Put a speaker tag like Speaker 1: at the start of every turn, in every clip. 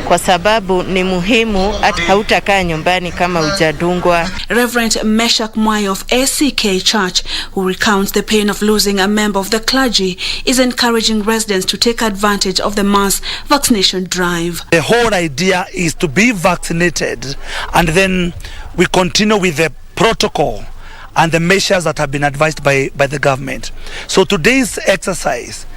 Speaker 1: kwa sababu ni muhimu, hata hautakaa nyumbani kama hujadungwa.
Speaker 2: Reverend Meshach Mwai of ACK Church, who recounts the pain of losing a member of the clergy, is encouraging residents to take advantage of the mass vaccination drive.
Speaker 3: The whole idea is to be vaccinated, and then we continue with the protocol and the measures that have been advised by the government. So today's exercise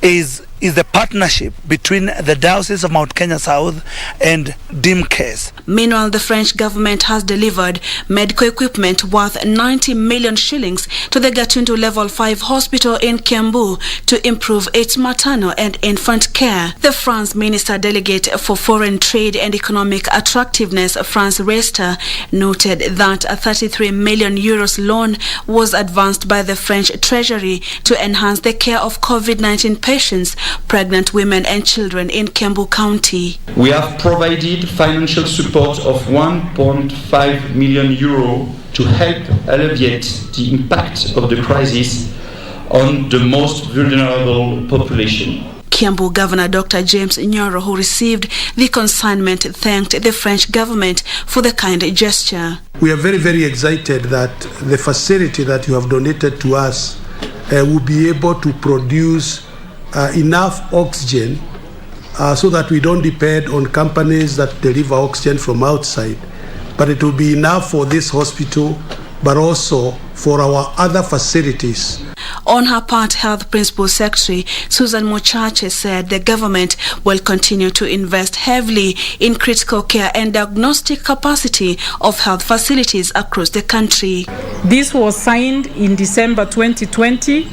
Speaker 3: is the partnership between the Diocese of Mount Kenya South and DIMCAS.
Speaker 2: Meanwhile, the French government has delivered medical equipment worth 90 million shillings to the Gatundu Level 5 hospital in Kiambu to improve its maternal and infant care. The France Minister Delegate for Foreign Trade and Economic Attractiveness, France Rester, noted that a 33 million euros loan was advanced by the French Treasury to enhance the care of COVID-19 patients, pregnant women and children in Kiambu County.
Speaker 4: We have provided financial support of 1.5 million euro to help alleviate the impact of the crisis on the most vulnerable population.
Speaker 2: Kiambu Governor Dr. James Nyoro, who received the consignment, thanked the French government for the kind gesture.
Speaker 5: We are very, very excited that the facility that you have donated to us will be able to produce enough oxygen so that we don't depend on companies that deliver oxygen from outside, but it will be enough for this hospital, but also for our other facilities.
Speaker 2: On her part, Health Principal Secretary Susan Mochache said the government will continue to invest heavily in critical care and diagnostic capacity of health facilities across the country.
Speaker 6: This was signed in December 2020,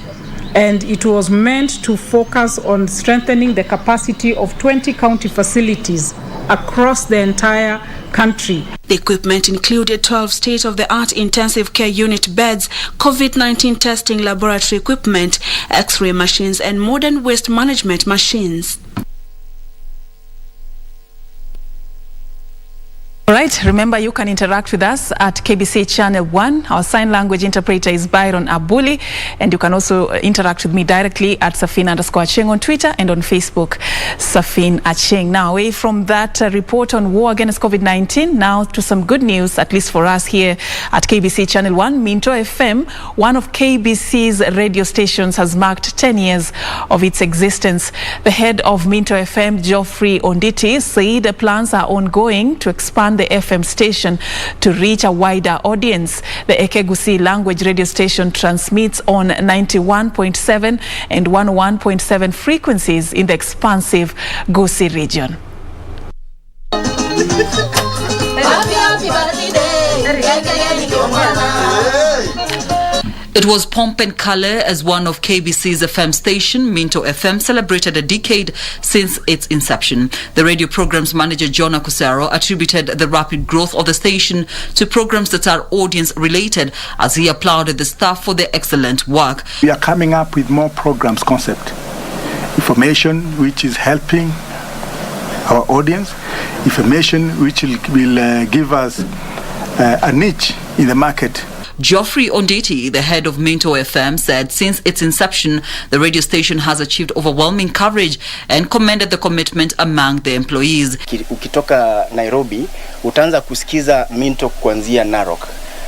Speaker 6: and it was meant to focus on strengthening the capacity of 20 county facilities across the entire country.
Speaker 2: The equipment included 12 state-of-the-art intensive care unit beds, COVID-19 testing laboratory equipment, X-ray machines, and modern waste management machines.
Speaker 7: All right, remember you can interact with us at KBC Channel 1. Our sign language interpreter is Byron Abuli, and you can also interact with me directly at Serfine_Achieng on Twitter and on Facebook, Serfine Achieng. Now, away from that report on war against COVID-19, now to some good news, at least for us here at KBC Channel 1. Minto FM, one of KBC's radio stations, has marked 10 years of its existence. The head of Minto FM, Geoffrey Onditi, said plans are ongoing to expand the FM station to reach a wider audience. The Ekegusi language radio station transmits on 91.7 and 101.7 frequencies in the expansive Gusii region. It was pomp and colour as one of KBC's FM station, Minto FM, celebrated a decade since its inception. The radio program's manager, John Akusaro, attributed the rapid growth of the station to programs that are audience-related, as he applauded the staff for their excellent work.
Speaker 8: We are coming up with more programs concept, information which is helping our audience, information which will give us a niche in the market.
Speaker 7: Geoffrey Onditi, the head of Minto FM, said since its inception, the radio station has achieved overwhelming coverage and commended the commitment among the employees.
Speaker 9: Ukitoka Nairobi, utaanza kusikiza Minto kuanzia Narok.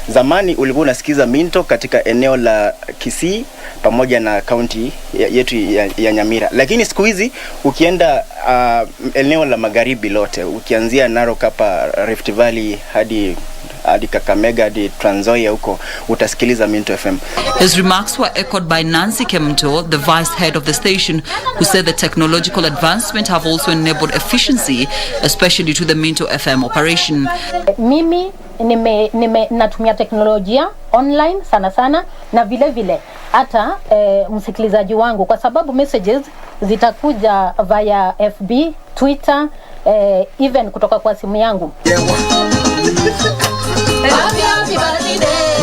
Speaker 9: Zamani ulikuwa unasikiza Minto katika eneo la Kisii pamoja na county yetu ya Nyamira. Lakini siku hizi ukienda eneo la magharibi lote, ukianzia Narok hapa Rift Valley hadi Kakamega hadi Trans Nzoia huko utasikiliza Minto FM.
Speaker 7: His remarks were echoed by Nancy Kemto, the vice head of the station, who said the technological advancement have also enabled efficiency, especially to the Minto FM operation.
Speaker 10: Mimi natumia teknolojia online sana na vile hata msikilizaji wangu, kwa sababu messages zitakuja via FB, Twitter, even kutoka kwa simu yangu.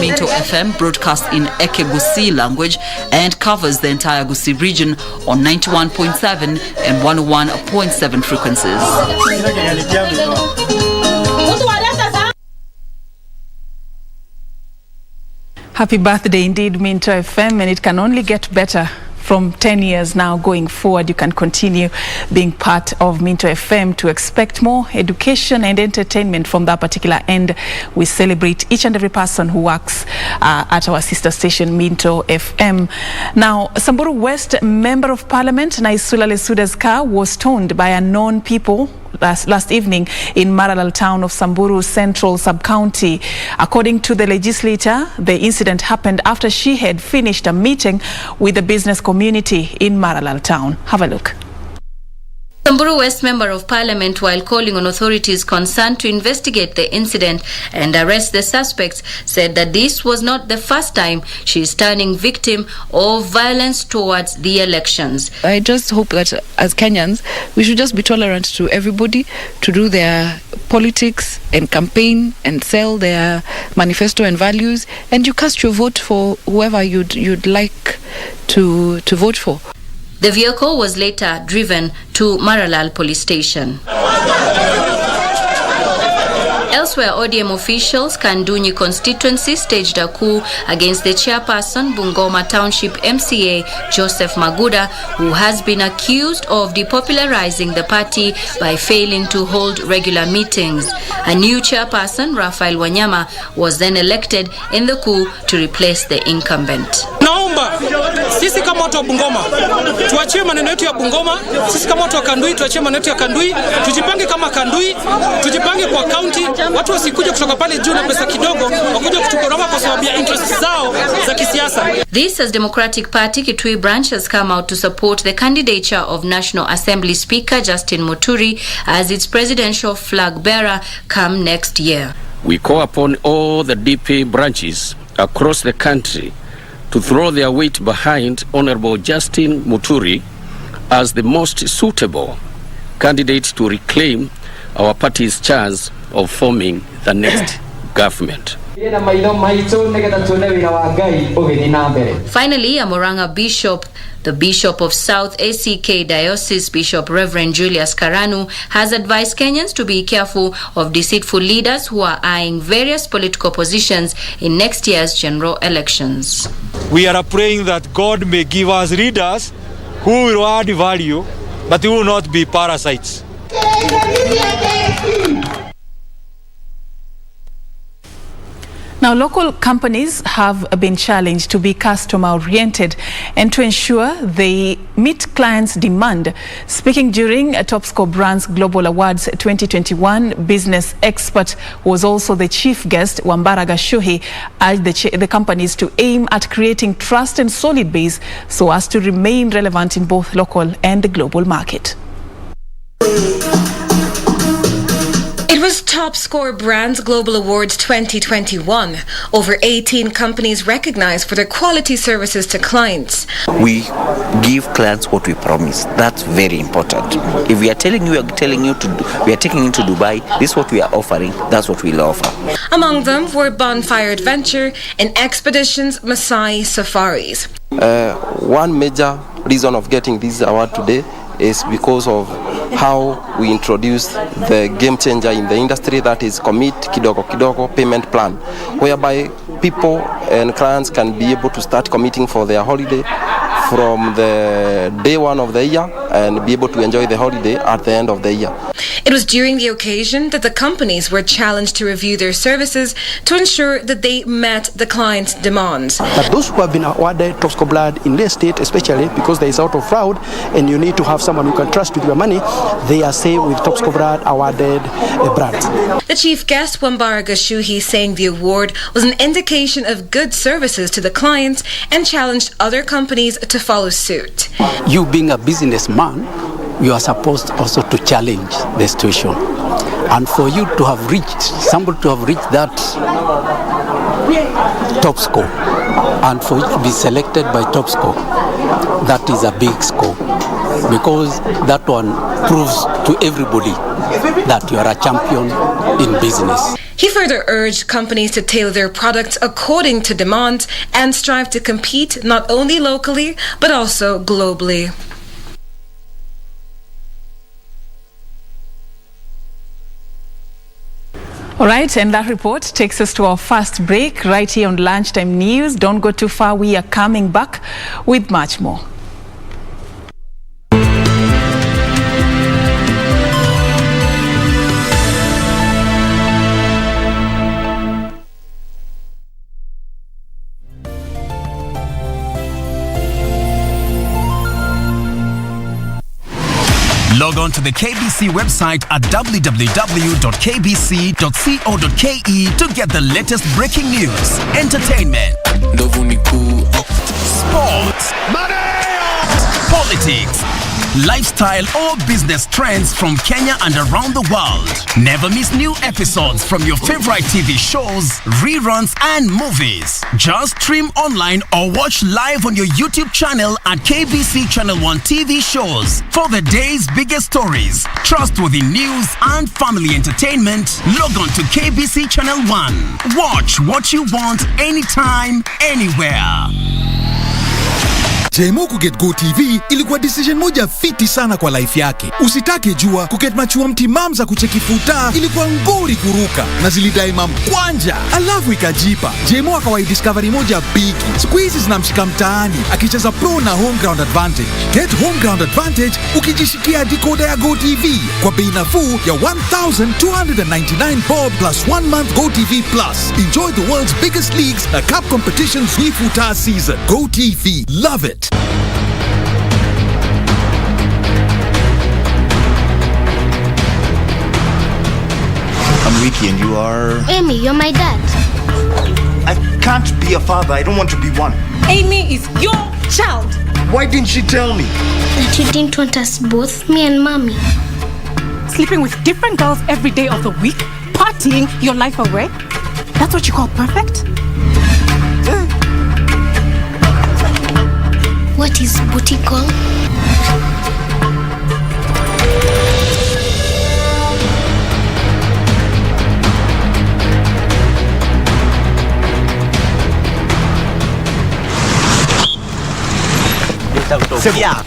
Speaker 7: Minto FM broadcasts in Ekegusi language and covers the entire Gusii region on 91.7 and 101.7 frequencies. Happy birthday indeed, Minto FM, and it can only get better from 10 years now going forward, you can continue being part of Minto FM. To expect more education and entertainment from that particular end, we celebrate each and every person who works at our sister station Minto FM. Now, Samburu West Member of Parliament Naisula Lesuda's car was towed by unknown people last evening in Maralal town of Samburu Central Sub-County. According to the legislator, the incident happened after she had finished a meeting with the business community in Maralal town. Have a look.
Speaker 11: Samburu West Member of Parliament, while calling on authorities concerned to investigate the incident and arrest the suspects, said that this was not the first time she is turning victim of violence towards the elections.
Speaker 12: I just hope that as Kenyans, we should just be tolerant to everybody to do their politics and campaign and sell their manifesto and values, and you cast your vote for whoever you'd like to vote for.
Speaker 11: The vehicle was later driven to Maralal police station. Elsewhere, ODM officials, Kandunyi constituency, staged a coup against the chairperson, Bungoma Township MCA, Joseph Maguda, who has been accused of depopularizing the party by failing to hold regular meetings. A new chairperson, Raphael Wanyama, was then elected in the coup to replace the incumbent.
Speaker 13: Naomba sisi kama watu wa Bungoma tuachie maneno yetu ya Bungoma, sisi kama watu wa Kandui tuachie maneno yetu ya Kandui, tujipange kama Kandui, tujipange kwa county, watu wasikuje kutoka pale juu na pesa kidogo wakuje kutukoroma kwa sababu ya interest zao za kisiasa.
Speaker 11: This as Democratic Party Kitui branch has come out to support the candidature of National Assembly Speaker Justin Muturi as its presidential flag bearer come next year.
Speaker 14: We call upon all the DP branches across the country to throw their weight behind Honorable Justin Muturi as the most suitable candidate to reclaim our party's chance of forming the next government.
Speaker 11: Finally, a Moranga bishop, the Bishop of South ACK Diocese, Bishop Reverend Julius Karanu, has advised Kenyans to be careful of deceitful leaders who are eyeing various political positions in next year's general elections.
Speaker 15: We are praying that God may give us leaders who will add value, but who will not be parasites.
Speaker 7: Now, local companies have been challenged to be customer-oriented and to ensure they meet clients' demand. Speaking during Topscore Brands Global Awards 2021, business expert who was also the chief guest, Wambara Gashuhi, urged the companies to aim at creating trust and solid base so as to remain relevant in both local and the global market.
Speaker 16: It was Topscore Brands Global Awards 2021. Over 18 companies recognized for their quality services to clients.
Speaker 17: We give clients what we promise. That's very important. If we are telling you, we are taking you to Dubai, this is what we are offering, that's what we'll offer.
Speaker 16: Among them were Bonfire Adventure and Expeditions Maasai Safaris.
Speaker 18: One major reason of getting this award today is because of how we introduced the game changer in the industry, that is Commit Kidogo Kidogo payment plan, whereby people and clients can be able to start committing for their holiday from the day one of the year and be able to enjoy the holiday at the end of the year.
Speaker 16: It was during the occasion that the companies were challenged to review their services to ensure that they met the client's demands.
Speaker 19: But those who have been awarded Topscore Blood in their state, especially because there is out of fraud and you need to have someone you can trust with your money, they are safe with Topscore Blood awarded brands.
Speaker 16: The chief guest, Wambara Gashuhi, saying the award was an indication of good services to the clients and challenged other companies to follow suit.
Speaker 20: You being a businessman, you are supposed also to challenge the situation. And for you to have reached, somebody to have reached that top score, and for you to be selected by top score, that is a big score. Because that one proves to everybody that you are a champion in business.
Speaker 16: He further urged companies to tailor their products according to demand and strive to compete not only locally but also globally.
Speaker 7: All right, and that report takes us to our first break right here on Lunchtime News. Don't go too far. We are coming back with much more.
Speaker 21: on to the KBC website at www.kbc.co.ke to get the latest breaking news, entertainment, sports, politics, lifestyle or business trends from Kenya and around the world. Never miss new episodes from your favorite TV shows, reruns and movies. Just stream online or watch live on your YouTube channel at KBC Channel 1 TV shows. For the day's biggest stories, trustworthy news and family entertainment, log on to KBC Channel 1. Watch what you want anytime, anywhere.
Speaker 22: Jemo kuget Go TV ilikuwa decision moja fiti sana kwa life yake. Usitake jua kuget machua mtimam za kucheki futa ilikuwa ngori kuruka na zilidai mamkwanja. Alafu ikajipa Jemo akawai discovery moja bigi. Siku hizi zinamshika mtaani akicheza pro na home ground advantage. Get home ground advantage ukijishikia decoder ya Go TV kwa bei nafuu ya 1,299 bob plus 1 month Go TV Plus. Enjoy the world's biggest leagues, a cup competition futa season. Go TV, love it.
Speaker 23: I'm Ricky and you are...
Speaker 24: Amy, you're my dad.
Speaker 23: I can't be a father. I don't want to be one.
Speaker 24: Amy is your child.
Speaker 23: Why didn't she tell me?
Speaker 24: That you didn't want us both, me and mommy.
Speaker 25: Sleeping with different girls every day of the week, partying your life away? That's what you call perfect?
Speaker 24: What is booty call?
Speaker 23: Sylvia.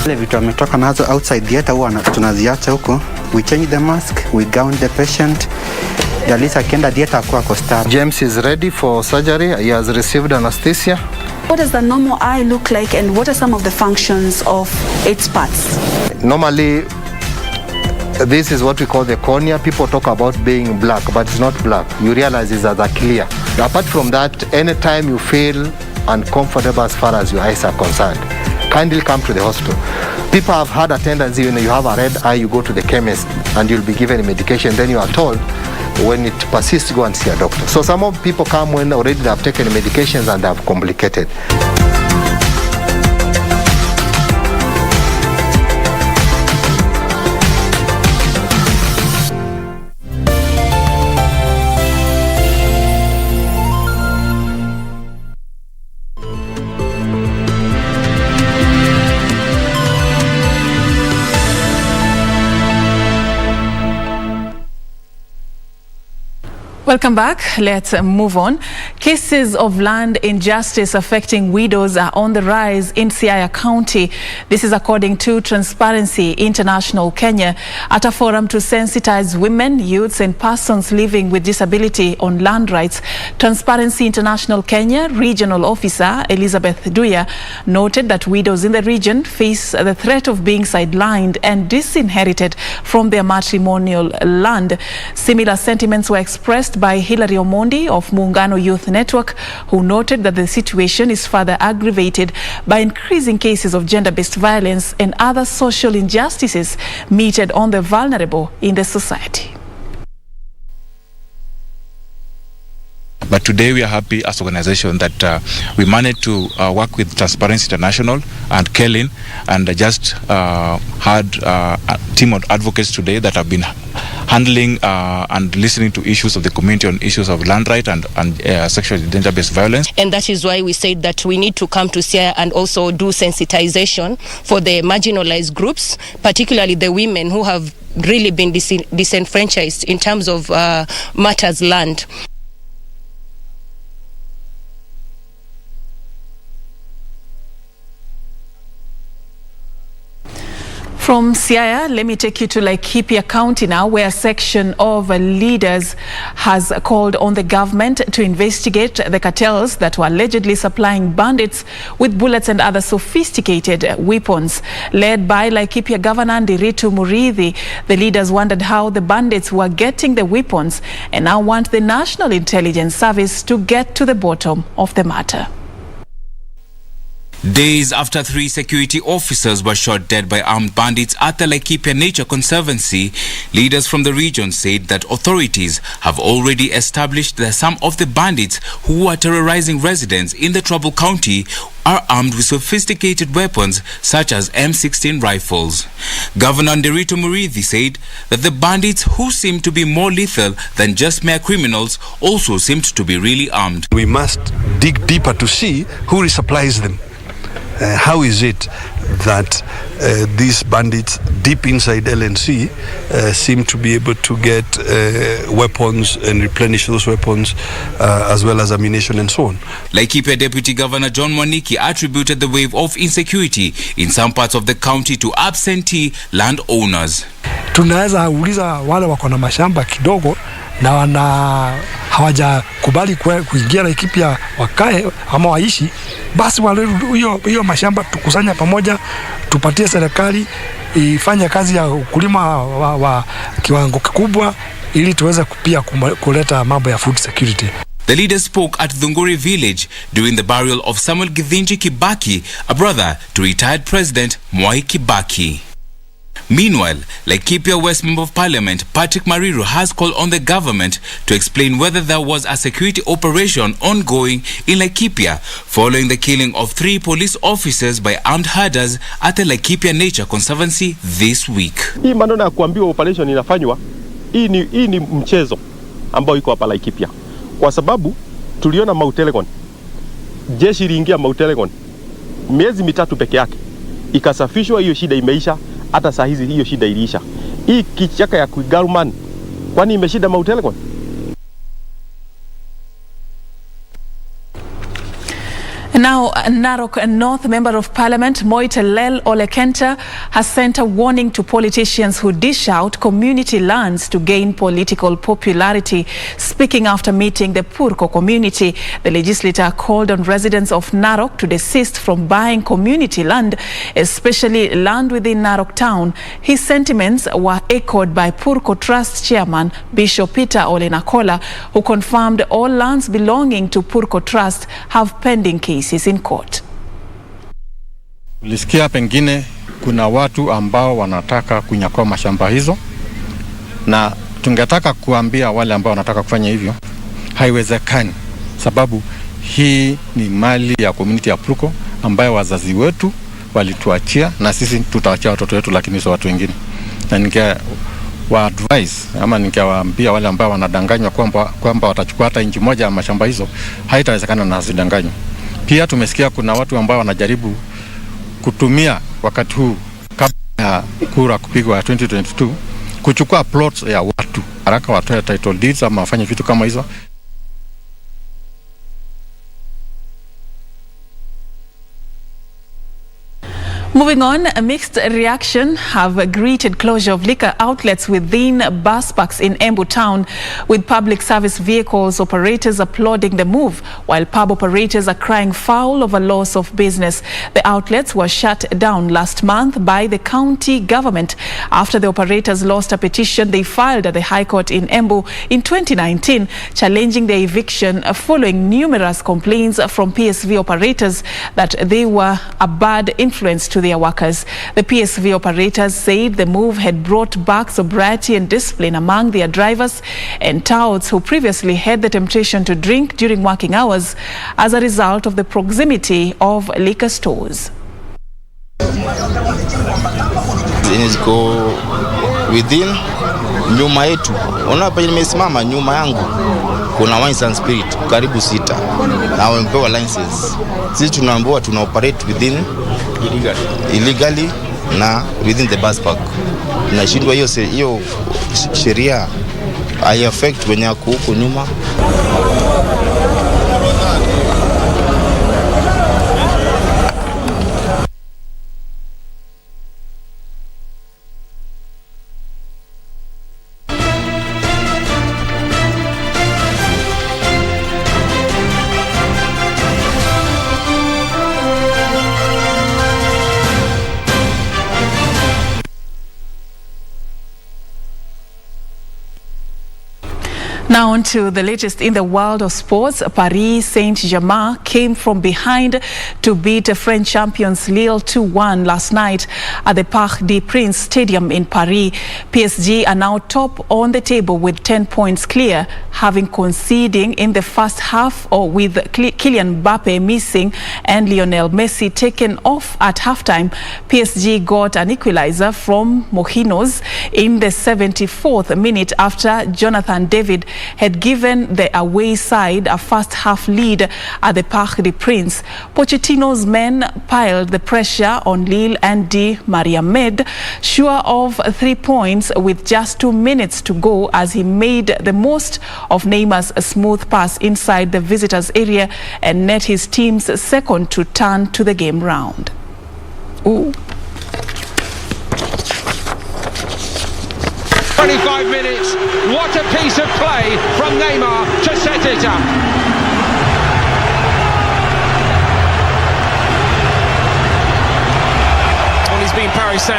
Speaker 26: Ile vitu ametoka nazo outside theater huwa tunaziacha huko. We change the mask, we gown the patient. Dalisa akienda theater akuwa kostar.
Speaker 27: James is ready for surgery. He has received anesthesia.
Speaker 28: What does the normal eye look like and what are some of the functions of its parts?
Speaker 27: Normally, this is what we call the cornea. People talk about being black, but it's not black. You realize it's as clear. Apart from that, anytime you feel uncomfortable as far as your eyes are concerned, kindly come to the hospital. People have had a tendency when you have a red eye, you go to the chemist and you'll be given a medication. Then you are told when it persists, go and see a doctor. So some of people come when already they have taken medications and they have complicated.
Speaker 7: Welcome back. Let's move on. Cases of land injustice affecting widows are on the rise in Siaya County. This is according to Transparency International Kenya at a forum to sensitize women, youths and persons living with disability on land rights. Transparency International Kenya Regional Officer Elizabeth Duya noted that widows in the region face the threat of being sidelined and disinherited from their matrimonial land. Similar sentiments were expressed by Hilary Omondi of Muungano Youth Network, who noted that the situation is further aggravated by increasing cases of gender-based violence and other social injustices meted on the vulnerable in the society.
Speaker 29: But today we are happy as an organization that we managed to work with Transparency International and Kellen, and just had a team of advocates today that have been handling and listening to issues of the community on issues of land right and sexual gender-based violence.
Speaker 30: And that is why we said that we need to come to Siaya and also do sensitization for the marginalized groups, particularly the women who have really been disenfranchised in terms of matters land.
Speaker 7: From Siaya, let me take you to Laikipia County now, where a section of leaders has called on the government to investigate the cartels that were allegedly supplying bandits with bullets and other sophisticated weapons. Led by Laikipia Governor Ndiritu Muriithi, the leaders wondered how the bandits were getting the weapons and now want the National Intelligence Service to get to the bottom of the matter.
Speaker 1: Days after 3 security officers were shot dead by armed bandits at the Laikipia Nature Conservancy, leaders from the region said that authorities have already established that some of the bandits who are terrorizing residents in the troubled county are armed with sophisticated weapons such as M16 rifles. Governor Ndiritu Muriithi said that the bandits, who seem to be more lethal than just mere criminals, also seemed to be really armed.
Speaker 2: We must dig deeper to see who resupplies them. How is it that these bandits deep inside LNC seem to be able to get weapons and replenish those weapons as well as ammunition and so on?
Speaker 1: Laikipia Deputy Governor John Mwaniki attributed the wave of insecurity in some parts of the county to absentee landowners.
Speaker 3: Tunaweza uliza wale wako na mashamba kidogo na hawajakubali kuingia Laikipia wakae ama waishi, basi wale hiyo mashamba tukusanya pamoja, tupatie serikali ifanye kazi ya ukulima wa kiwango kikubwa ili tuweze pia kuleta mambo ya food security.
Speaker 1: The leaders spoke at Thunguri village during the burial of Samuel Githinji Kibaki, a brother to retired President Mwai Kibaki. Meanwhile, Laikipia West Member of Parliament Patrick Mariru has called on the government to explain whether there was a security operation ongoing in Laikipia following the killing of 3 police officers by armed herders at the Laikipia Nature Conservancy this week.
Speaker 4: Hii maneno ya kuambiwa operation inafanywa, hii ni mchezo ambao iko hapa Laikipia. Kwa sababu tuliona Mount Elgon, jeshi iliingia Mount Elgon miezi 3 peke yake, ikasafishwa, hiyo shida imeisha. Hata saa hizi hiyo shida iliisha. Hii kichaka ya Kuigaruman, kwani imeshida Mount Elgon?
Speaker 7: Now, Narok North Member of Parliament Moitelel Olekenta has sent a warning to politicians who dish out community lands to gain political popularity. Speaking after meeting the Purko community, the legislator called on residents of Narok to desist from buying community land, especially land within Narok town. His sentiments were echoed by Purko Trust Chairman Bishop Peter Ole Nakola, who confirmed all lands belonging to Purko Trust have pending cases in court.
Speaker 5: Ulisikia pengine kuna watu ambao wanataka kunyakua mashamba hizo, na tungetaka kuambia wale ambao wanataka kufanya hivyo haiwezekani, sababu hii ni mali ya community ya Purko ambayo wazazi wetu walituachia, na sisi tutaachia watoto wetu, lakini sio watu wengine. Na wa advice ama ningewaambia wale ambao wanadanganywa kwamba watachukua hata inchi moja ya mashamba hizo, haitawezekana na zidanganywe. Pia tumesikia kuna watu ambao wanajaribu kutumia wakati huu kabla ya kura kupigwa 2022 kuchukua plots ya watu haraka, watoe title deeds ama wafanye vitu kama hizo.
Speaker 7: Moving on, a mixed reaction have greeted closure of liquor outlets within bus parks in Embu town, with public service vehicles operators applauding the move, while pub operators are crying foul of a loss of business. The outlets were shut down last month by the county government after the operators lost a petition they filed at the High Court in Embu in 2019, challenging their eviction following numerous complaints from PSV operators that they were a bad influence to their workers. The PSV operators said the move had brought back sobriety and discipline among their drivers and touts who previously had the temptation to drink during working hours as a result of the proximity of liquor stores.
Speaker 6: Niko within nyuma yetu. Ona pale nimesimama nyuma yangu kuna Wines and Spirit karibu 6 na wamepewa license. Sisi tunaambiwa tuna operate within illegally na within the bus park. Tunashindwa hiyo sheria hai affect wenye huko nyuma.
Speaker 7: Now on to the latest in the world of sports. Paris Saint-Germain came from behind to beat French champions Lille 2-1 last night at the Parc des Princes Stadium in Paris. PSG are now top on the table with 10 points clear, having conceding in the first half, or with Kylian Mbappe missing and Lionel Messi taken off at halftime. PSG got an equalizer from Mojinos in the 74th minute after Jonathan David had given the away side a first half lead at the Parc des Princes. Pochettino's men piled the pressure on Lille and Di Maria made sure of 3 points with just 2 minutes to go as he made the most of Neymar's smooth pass inside the visitors' area and net his team's second to turn to the game round. Ooh.
Speaker 8: 25 minutes, what a piece of play from Neymar to set it up. Well, he's been Paris Saint-Germain.